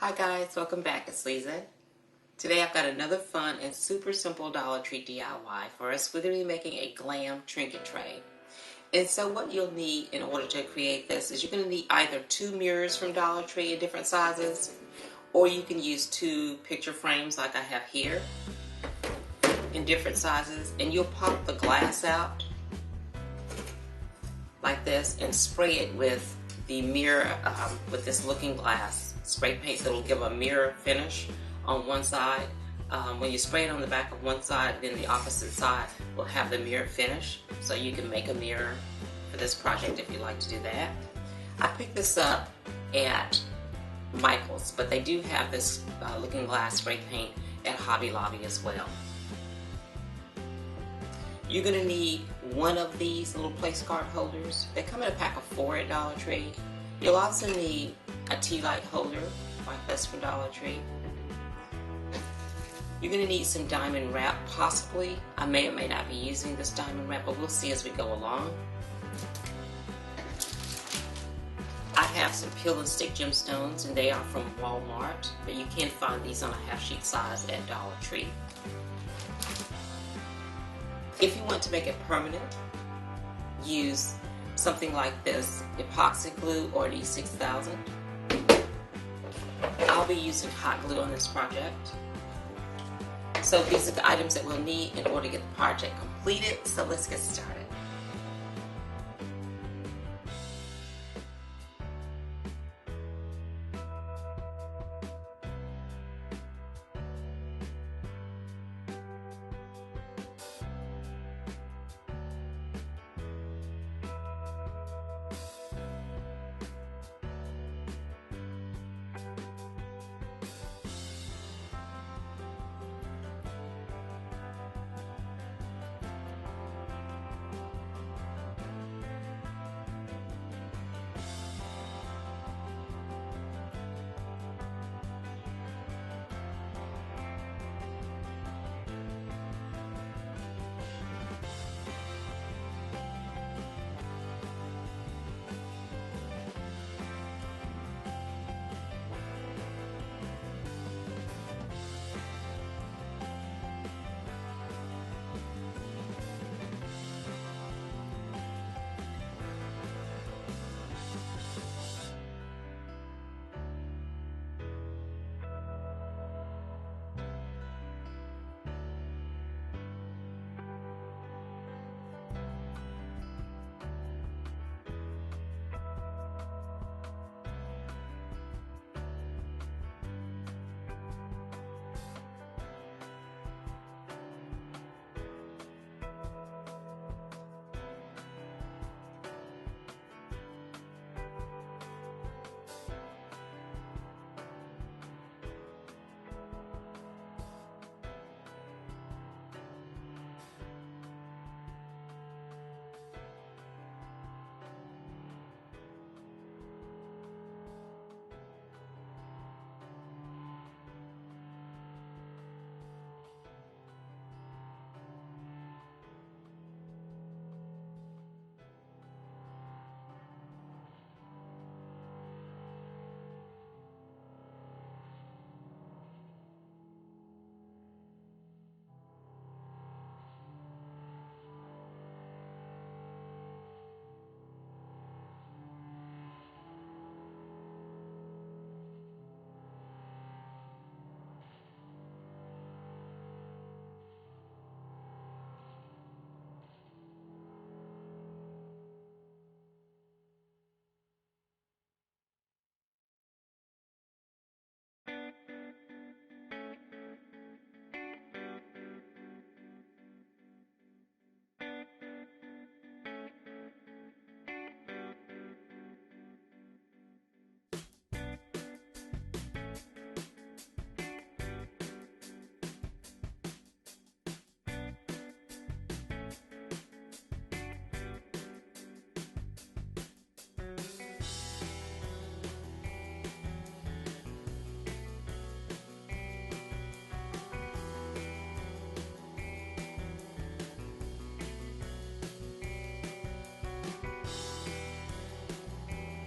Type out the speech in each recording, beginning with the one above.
Hi guys, welcome back. It's Lisa. Today I've got another fun and super simple Dollar Tree DIY for us. We're going to be making a Glam trinket tray. And so what you'll need in order to create this is you're going to need either two mirrors from Dollar Tree in different sizes, or you can use two picture frames like I have here in different sizes, and you'll pop the glass out like this and spray it with the mirror, with this looking glass spray paint, so it'll give a mirror finish on one side. When you spray it on the back of one side, then the opposite side will have the mirror finish, so you can make a mirror for this project if you'd like to do that. I picked this up at Michael's, but they do have this looking glass spray paint at Hobby Lobby as well. You're going to need one of these little place card holders. They come in a pack of 4 at Dollar Tree. You'll also need a Tealight holder like this from Dollar Tree. You're going to need some diamond wrap, possibly. I may or may not be using this diamond wrap, but we'll see as we go along. I have some peel and stick gemstones, and they are from Walmart, but you can find these on a half sheet size at Dollar Tree. If you want to make it permanent, use something like this epoxy glue or an E6000. I'll be using hot glue on this project. So these are the items that we'll need in order to get the project completed. So let's get started.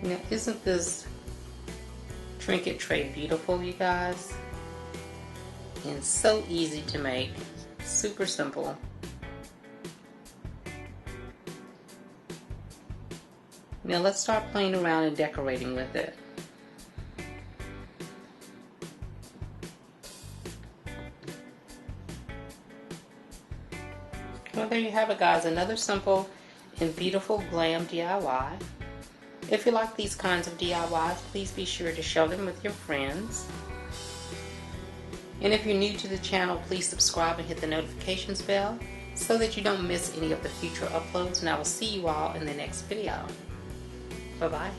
Now, isn't this Trinket tray beautiful, you guys. And so easy to make. Super simple. Now let's start playing around and decorating with it. Well, there you have it, guys. Another simple and beautiful glam DIY. If you like these kinds of DIYs, please be sure to share them with your friends. And if you're new to the channel, please subscribe and hit the notifications bell so that you don't miss any of the future uploads. And I will see you all in the next video. Bye-bye.